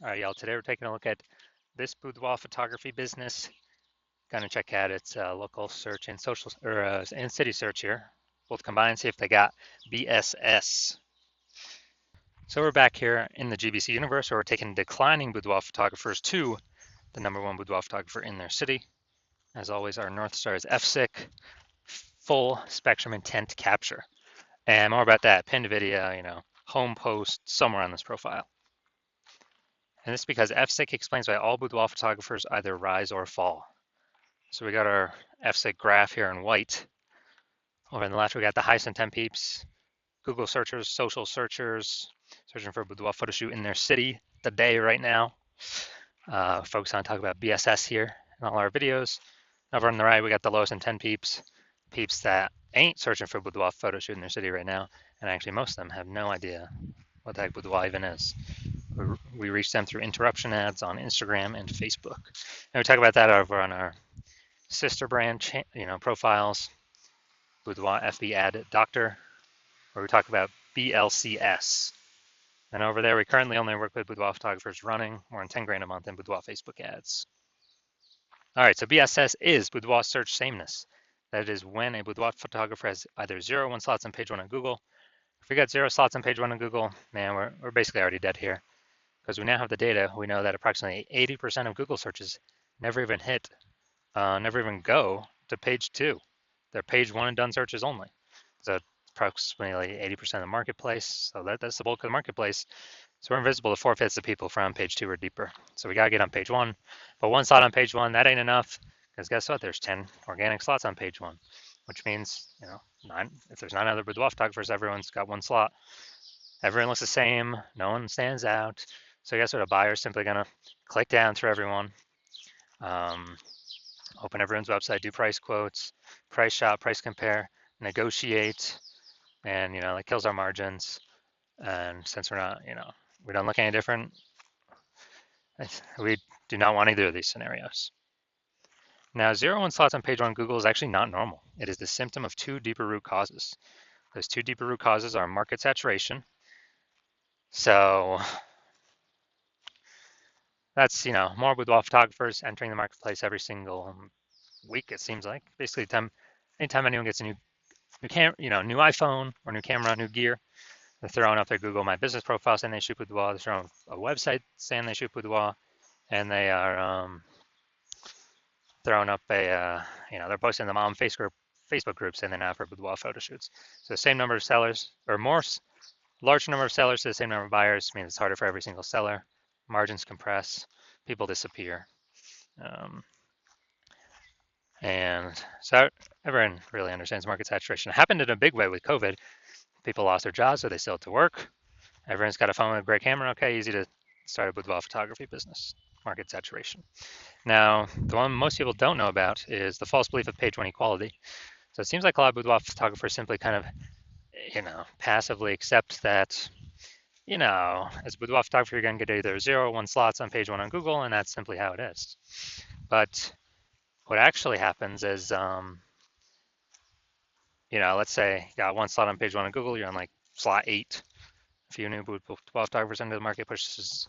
All right, y'all. Today we're taking a look at this boudoir photography business. Gonna check out its local search and social and city search here. Both combined, see if they got BSS. So we're back here in the GBC universe, where we're taking declining boudoir photographers to the #1 boudoir photographer in their city. As always, our North Star is FSIC, full spectrum intent capture. And more about that, pinned video, home post somewhere on this profile. And this is because FSIC explains why all boudoir photographers either rise or fall. So we got our FSIC graph here in white. Over on the left, we got the highest intent peeps, Google searchers, social searchers, searching for a boudoir photo shoot in their city today, right now. Focus on talking about BSS here in all our videos. Over on the right, we got the lowest intent peeps, peeps that ain't searching for a boudoir photo shoot in their city right now. And actually, most of them have no idea what the heck boudoir even is. We reach them through interruption ads on Instagram and Facebook. And we talk about that over on our sister brand profiles, Boudoir FB Ad Doctor, where we talk about BLCS. And over there, we currently only work with boudoir photographers running more than 10 grand a month in boudoir Facebook ads. All right, so BSS is boudoir search sameness. That is when a boudoir photographer has either 0 or 1 slots on page 1 on Google. If we got 0 slots on page 1 on Google, man, we're basically already dead here. Because we now have the data, we know that approximately 80% of Google searches never even never even go to page 2. They're page 1 and done searches only. So approximately 80% of the marketplace. So that's the bulk of the marketplace. So we're invisible to 4/5 of people from page 2 or deeper. So we gotta get on page 1. But 1 slot on page 1, that ain't enough. Because guess what? There's 10 organic slots on page 1, which means, if there's 9 other boudoir photographers, everyone's got 1 slot. Everyone looks the same. No one stands out. So guess what? A buyer is simply gonna click down through everyone, open everyone's website, do price quotes, price shop, price compare, negotiate, and that kills our margins. And since we're not, we don't look any different, we do not want either of these scenarios. Now, 0 and 1 slots on page 1 Google is actually not normal. It is the symptom of 2 deeper root causes. Those 2 deeper root causes are market saturation. So that's, more boudoir photographers entering the marketplace every single week, it seems like. Basically, anytime anyone gets a new new iPhone or new camera, new gear, they're throwing up their Google My Business profile saying they shoot boudoir. They're throwing a website saying they shoot boudoir, and they are throwing up they're posting them on Facebook groups saying they're now for boudoir photo shoots. So the same number of sellers, or large number of sellers to the same number of buyers, means it's harder for every single seller. Margins compress, people disappear. And so everyone really understands market saturation. It happened in a big way with COVID. People lost their jobs, so they still had to work. Everyone's got a phone with a great camera. Okay, easy to start a boudoir photography business. Market saturation. Now, the one most people don't know about is the false belief of page 1 equality. So it seems like a lot of boudoir photographers simply kind of, passively accept that, as a boudoir photographer, you're going to get either 0 or 1 slots on page 1 on Google, and that's simply how it is. But what actually happens is, let's say you got 1 slot on page 1 on Google, you're on like slot 8. A few new boudoir photographers into the market pushes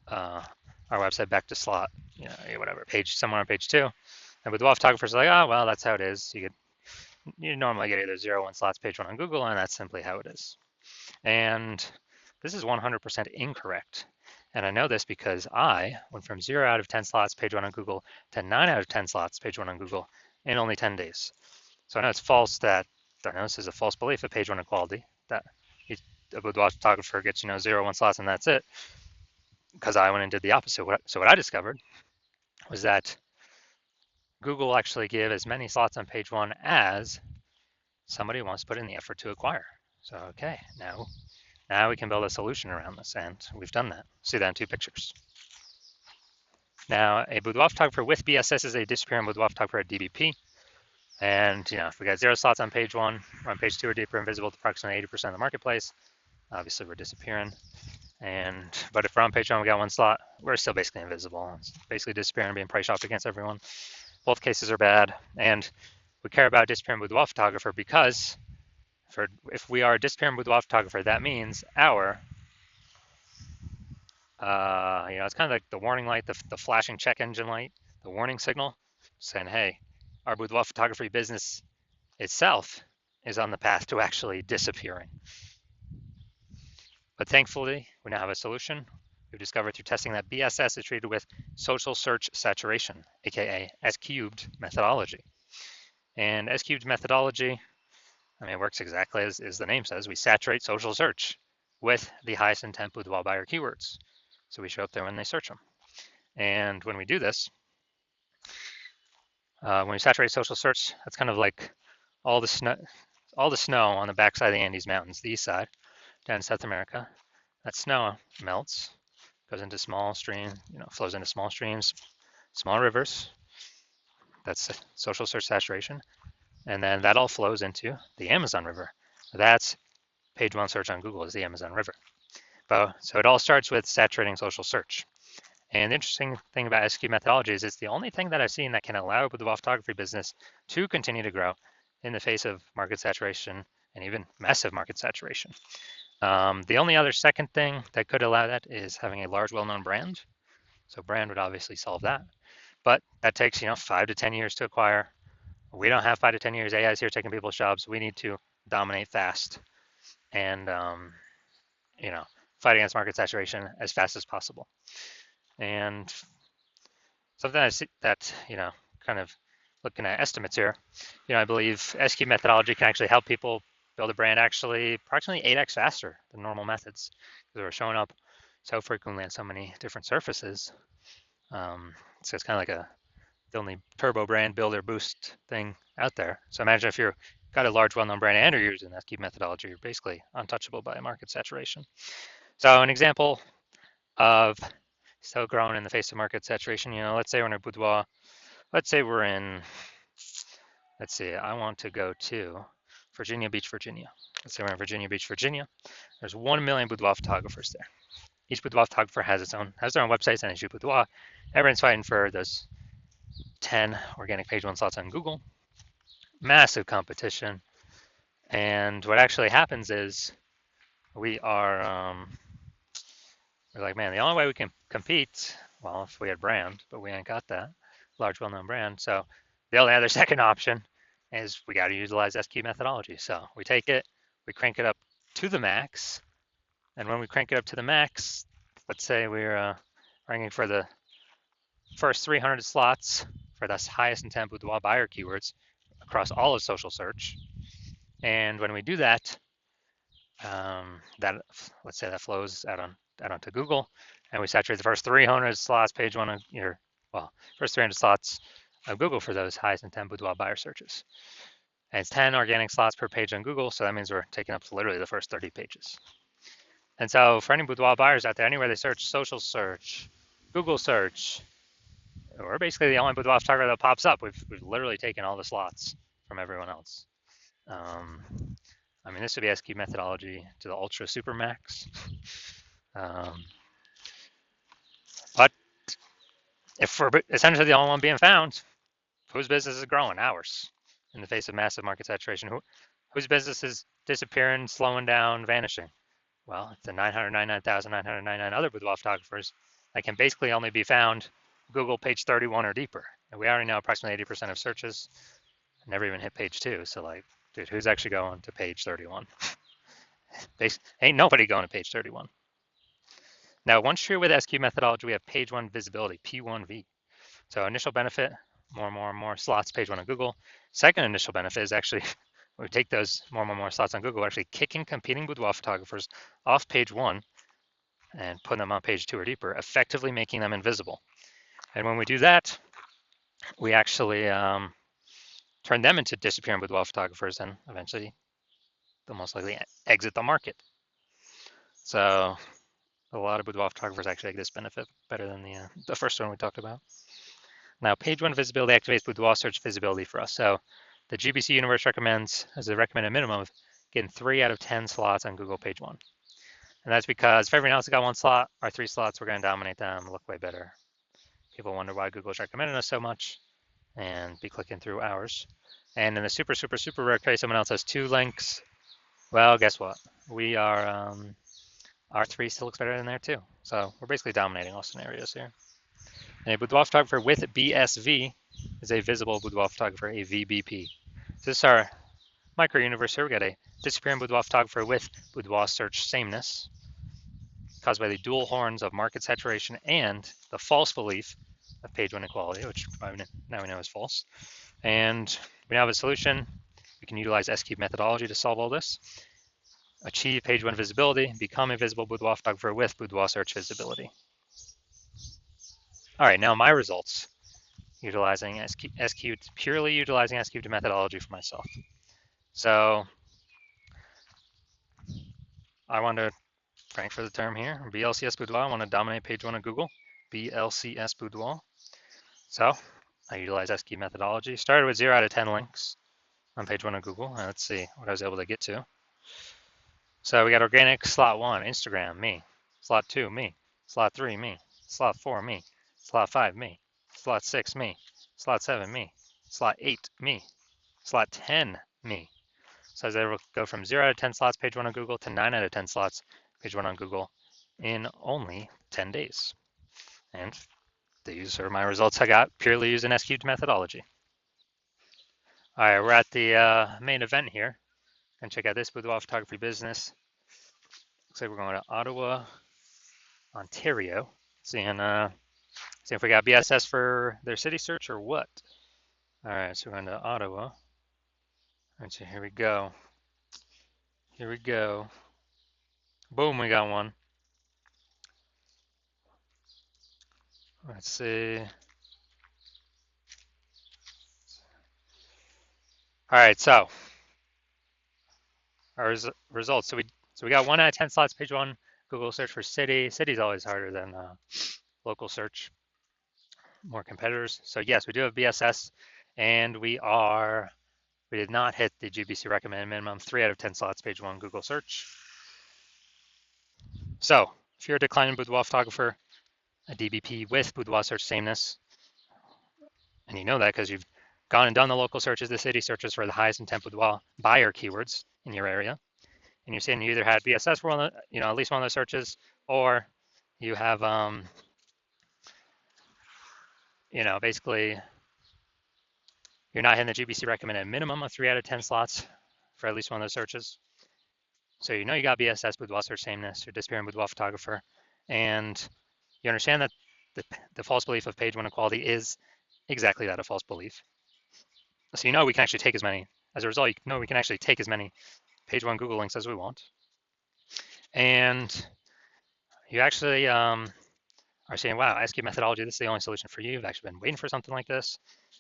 our website back to slot, whatever, somewhere on page 2. And boudoir photographers are like, oh, well, that's how it is. You normally get either 0 or 1 slots page 1 on Google, and that's simply how it is. And this is 100% incorrect. And I know this because I went from 0 out of 10 slots page 1 on Google to 9 out of 10 slots page 1 on Google in only 10 days. So I know it's false I know this is a false belief of page 1 equality, that a boudoir photographer gets, 0 or 1 slots and that's it, because I went and did the opposite. So what I discovered was that Google will actually give as many slots on page 1 as somebody wants to put in the effort to acquire. So, okay, now we can build a solution around this, and we've done that. See that in 2 pictures. Now, a boudoir photographer with BSS is a disappearing boudoir photographer at DBP. And, if we got 0 slots on page 1, we're on page 2 or deeper, invisible to approximately 80% of the marketplace. Obviously, we're disappearing. But if we're on page 1, we got 1 slot, we're still basically invisible. It's basically disappearing, being price shopped against everyone. Both cases are bad. And we care about disappearing boudoir photographer because if we are a disappearing boudoir photographer, that means our It's kind of like the warning light, the flashing check engine light, the warning signal, saying, hey, our boudoir photography business itself is on the path to actually disappearing. But thankfully, we now have a solution. We've discovered through testing that BSS is treated with social search saturation, aka S-cubed methodology. And S-cubed methodology, it works exactly as the name says. We saturate social search with the highest intent boudoir buyer keywords. So we show up there when they search them. And when we do this, when we saturate social search, that's kind of like all the snow on the backside of the Andes Mountains, the east side, down in South America. That snow melts, goes into small streams, flows into small streams, small rivers. That's social search saturation. And then that all flows into the Amazon River. That's page one search on Google is the Amazon River. So it all starts with saturating social search. And the interesting thing about SQ methodology is it's the only thing that I've seen that can allow the photography business to continue to grow in the face of market saturation and even massive market saturation. The only other second thing that could allow that is having a large, well-known brand. So brand would obviously solve that, but that takes 5 to 10 years to acquire. We don't have 5 to 10 years. AI is here taking people's jobs. We need to dominate fast and fight against market saturation as fast as possible. And something I see that kind of looking at estimates here, I believe SQ methodology can actually help people build a brand actually approximately 8x faster than normal methods because we're showing up so frequently on so many different surfaces. So it's kind of like the only turbo brand builder boost thing out there. So imagine if you've got a large well-known brand and you're using SQ methodology, you're basically untouchable by market saturation. So an example of still growing in the face of market saturation, let's say we're in a boudoir. Let's say we're in, I want to go to Virginia Beach, Virginia. Let's say we're in Virginia Beach, Virginia. There's 1 million boudoir photographers there. Each boudoir photographer has their own websites and a boudoir. Everyone's fighting for those 10 organic page one slots on Google. Massive competition. And what actually happens is we're like, man, the only way we can compete, well, if we had brand, but we ain't got that large, well-known brand. So the only other second option is we got to utilize SQ methodology. So we take it, we crank it up to the max. And when we crank it up to the max, let's say we're ranking for the first 300 slots for the highest intent boudoir buyer keywords across all of social search. And when we do that, let's say that flows out onto Google, and we saturate the first 300 slots, page one of first 300 slots of Google for those highest intent boudoir buyer searches. And it's 10 organic slots per page on Google, so that means we're taking up literally the first 30 pages. And so for any boudoir buyers out there, anywhere they search, social search, Google search, we're basically the only boudoir photographer that pops up. We've literally taken all the slots from everyone else. This would be SQ methodology to the ultra super max. But if we're essentially the only one being found, whose business is growing? Ours, in the face of massive market saturation. Whose business is disappearing, slowing down, vanishing? Well, it's the 999,999 other boudoir photographers that can basically only be found Google page 31 or deeper. And we already know approximately 80% of searches never even hit page 2. So like, dude, who's actually going to page 31? Ain't nobody going to page 31. Now, once true with SQ methodology, we have page 1 visibility, P1V. So initial benefit, more slots, page 1 on Google. Second initial benefit is actually, we take those more slots on Google, actually kicking competing boudoir photographers off page 1 and putting them on page 2 or deeper, effectively making them invisible. And when we do that, we actually turn them into disappearing boudoir photographers, and eventually they'll most likely exit the market. So a lot of boudoir photographers actually get this benefit better than the first one we talked about. Now, page 1 visibility activates boudoir search visibility for us. So the GBC universe recommends, as a recommended minimum, of getting 3 out of 10 slots on Google page 1. And that's because if everyone else has got 1 slot, our 3 slots, we're going to dominate them, look way better. People wonder why Google's recommending us so much and be clicking through ours. And in the super rare case, someone else has 2 links. Well, guess what? We are R3 still looks better than there too. So we're basically dominating all scenarios here. And a boudoir photographer with BSV is a visible boudoir photographer, a VBP. So this is our micro universe here. We got a disappearing boudoir photographer with boudoir search sameness, caused by the dual horns of market saturation and the false belief of page one equality, which now we know is false. And we now have a solution. We can utilize S-cube methodology to solve all this. Achieve page one visibility, become a visible boudoir photographer with boudoir search visibility. All right, now my results, utilizing S-cube, purely utilizing S-cube methodology for myself. So I want to rank for the term here, BLCS Boudoir. I want to dominate page one of Google, BLCS Boudoir. So I utilize S-cube methodology. Started with 0 out of 10 links on page one of Google. And let's see what I was able to get to. So we got organic, slot 1, Instagram, me. Slot 2, me. Slot 3, me. Slot 4, me. Slot 5, me. Slot 6, me. Slot 7, me. Slot 8, me. Slot 10, me. So I was able to go from 0 out of 10 slots page 1 on Google to 9 out of 10 slots page 1 on Google in only 10 days. And these are my results I got purely using S-cubed methodology. All right, we're at the main event here. And check out this boudoir photography business. Looks like we're going to Ottawa, Ontario. Seeing if we got BSS for their city search or what. All right, so we're going to Ottawa. All right, so here we go. Here we go. Boom, we got one. Let's see. All right, so our results. So we got 1 out of 10 slots page 1 Google search for city. City's always harder than local search. More competitors. So yes, we do have BSS, and we did not hit the GBC recommended minimum, 3 out of 10 slots page 1 Google search. So if you're a declining boudoir photographer, a DBP with boudoir search sameness, and you know that because you've gone and done the local searches, the city searches for the highest intent boudoir buyer keywords in your area, and you're saying you either had BSS for one, at least one of those searches, or you have, basically you're not hitting the GBC recommended minimum of 3 out of 10 slots for at least one of those searches. So you got BSS boudoir search sameness, you're disappearing boudoir photographer, and you understand that the false belief of page 1 equality is exactly that, a false belief. So we can actually take as many, as a result, we can actually take as many page 1 Google links as we want. And you actually are saying, wow, S-cube methodology, this is the only solution for you. You've actually been waiting for something like this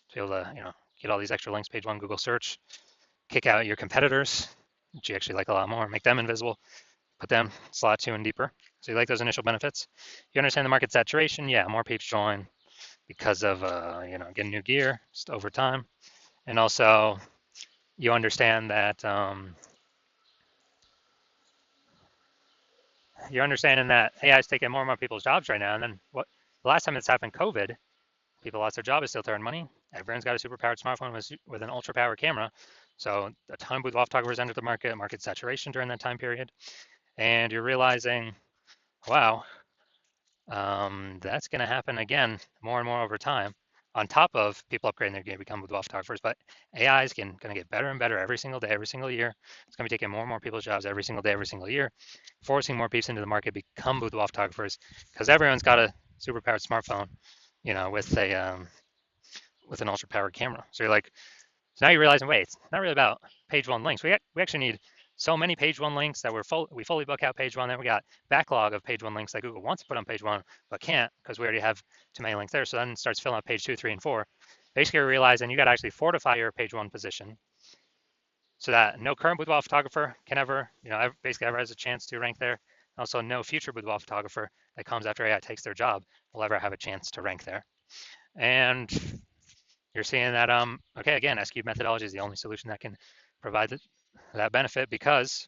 to be able to, get all these extra links, page 1 Google search, kick out your competitors, which you actually like a lot more, make them invisible, put them slot 2 and deeper. So you like those initial benefits. You understand the market saturation, yeah, more people join because of, getting new gear just over time. And also you understand that, you're understanding that AI is taking more and more people's jobs right now. And then the last time it's happened, COVID, people lost their job, is still to earn money. Everyone's got a super powered smartphone with an ultra powered camera. So a ton of boudoir photographers entered the market saturation during that time period. And you're realizing, wow, that's going to happen again more and more over time, on top of people upgrading their gear to become boudoir photographers. But AI is going to get better and better every single day, every single year. It's going to be taking more and more people's jobs every single day, every single year, forcing more people into the market to become boudoir photographers, because everyone's got a super powered smartphone, with an ultra powered camera. So you're like, so now you're realizing, wait, it's not really about page 1 links. We actually need so many page 1 links that we fully book out page 1. Then we got backlog of page 1 links that Google wants to put on page 1, but can't because we already have too many links there. So then it starts filling up page 2, 3, and 4. Basically, you're realizing you got to actually fortify your page 1 position so that no current boudoir photographer can ever, basically ever has a chance to rank there. Also, no future boudoir photographer that comes after AI takes their job will ever have a chance to rank there. And you're seeing that, okay, again, S-cube methodology is the only solution that can provide that benefit because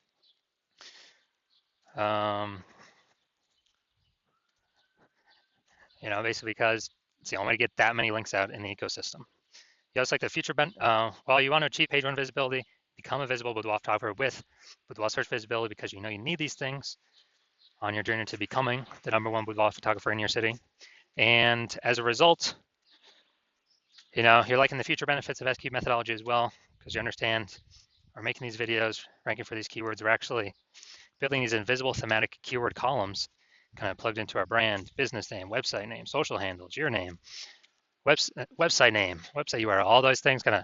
basically because it's the only way to get that many links out in the ecosystem. You also like the future while you want to achieve page 1 visibility, become a visible boudoir photographer with boudoir search visibility because you need these things. on your journey to becoming the #1 boudoir photographer in your city. And as a result, you're liking the future benefits of SQ methodology as well, because you understand we're making these videos, ranking for these keywords. We're actually building these invisible thematic keyword columns kind of plugged into our brand, business name, website name, social handles, your name, website name, website URL, all those things, kind of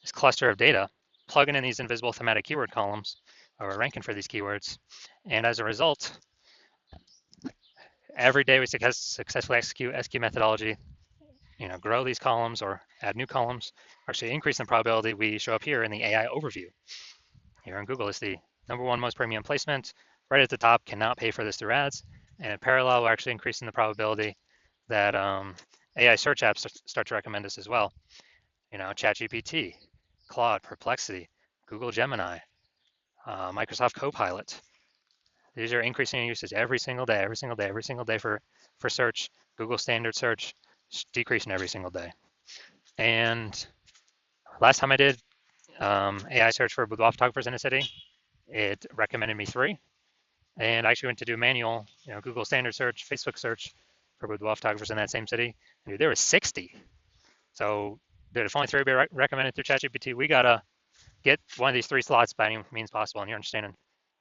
this cluster of data, plugging in these invisible thematic keyword columns, or we're ranking for these keywords. And as a result, every day we successfully execute SQ methodology, grow these columns or add new columns, actually increase the probability we show up here in the AI overview. Here on Google, it's the #1 most premium placement. Right at the top, cannot pay for this through ads. And in parallel, we're actually increasing the probability that AI search apps start to recommend us as well. ChatGPT, Claude, Perplexity, Google Gemini, Microsoft Copilot. These are increasing in usage every single day for search. Google standard search decreasing every single day. And last time I did AI search for boudoir photographers in a city, it recommended me 3. And I actually went to do manual, Google standard search, Facebook search for boudoir photographers in that same city. And there was 60. So if only 3 be recommended through ChatGPT, we gotta get one of these 3 slots by any means possible. And you're understanding,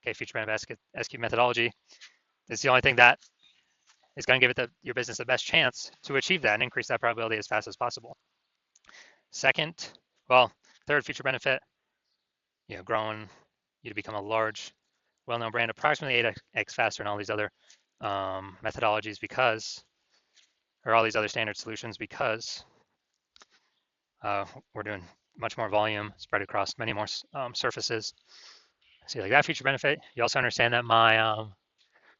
okay, future benefit SQ methodology is the only thing that is going to give your business the best chance to achieve that and increase that probability as fast as possible. Third feature benefit, growing you to become a large, well-known brand, approximately 8x faster than all these other methodologies or all these other standard solutions because we're doing much more volume spread across many more surfaces. So you like that feature benefit. You also understand that my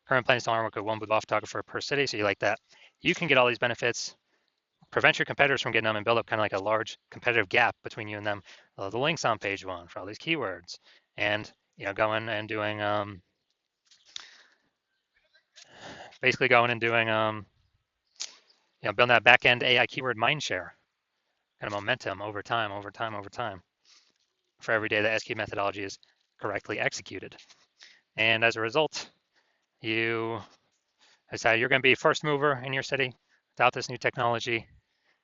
current plan is to only work with 1 boudoir photographer per city. So you like that. You can get all these benefits, prevent your competitors from getting them, and build up kind of like a large competitive gap between you and them. The links on page 1 for all these keywords, and going and doing basically going and doing building that back-end AI keyword mindshare kind of momentum over time for every day that SQ methodology is correctly executed. And as a result, you decide you're going to be first mover in your city without this new technology.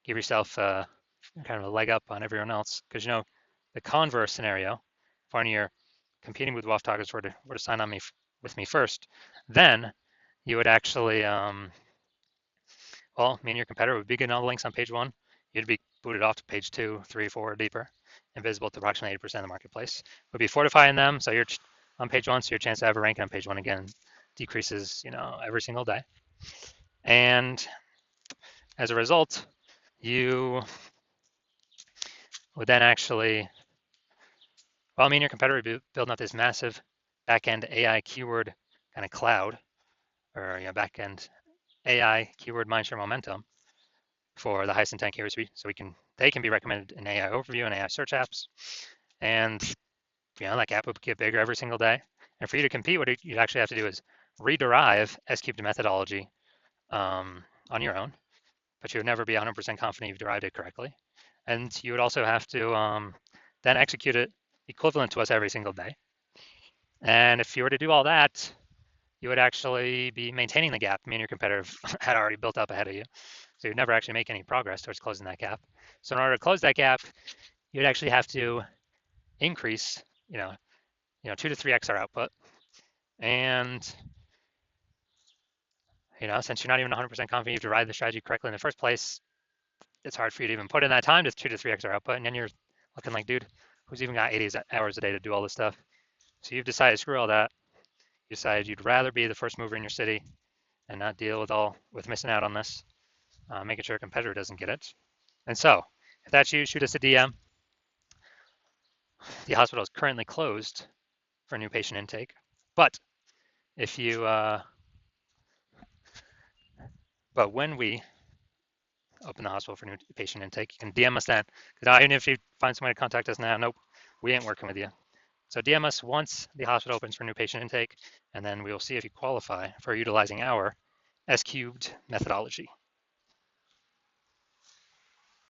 Give yourself kind of a leg up on everyone else, because the converse scenario, if one of your competing with boudoir photographers were to sign on with me first, then you would actually me and your competitor would be getting all the links on page 1. You'd be booted off to page 2, 3, 4, deeper, invisible to approximately 80% of the marketplace. We'd be fortifying them, so you're on page 1, so your chance to have a rank on page 1 again decreases, every single day. And as a result, you would then actually, me and your competitor would be building up this massive back-end AI keyword kind of cloud, or back-end AI keyword mindshare momentum for the highest intent keywords, so they can be recommended in AI overview and AI search apps. And that gap would get bigger every single day. And for you to compete, what you'd actually have to do is rederive S-cubed methodology on your own, but you would never be 100% confident you've derived it correctly. And you would also have to then execute it equivalent to us every single day. And if you were to do all that, you would actually be maintaining the gap me and your competitor had already built up ahead of you. So you'd never actually make any progress towards closing that gap. So in order to close that gap, you'd actually have to increase, 2 to 3x our output. And, since you're not even 100% confident you've derived the strategy correctly in the first place, it's hard for you to even put in that time to 2 to 3x our output. And then you're looking like, dude, who's even got 80 hours a day to do all this stuff? So you've decided, screw all that. You decided you'd rather be the first mover in your city and not deal with missing out on this, making sure a competitor doesn't get it. And so, if that's you, shoot us a DM. The hospital is currently closed for new patient intake, but if you, but when we open the hospital for new patient intake, you can DM us then. Because even if you find somebody to contact us now, nope, we ain't working with you. So DM us once the hospital opens for new patient intake, and then we will see if you qualify for utilizing our S-cubed methodology.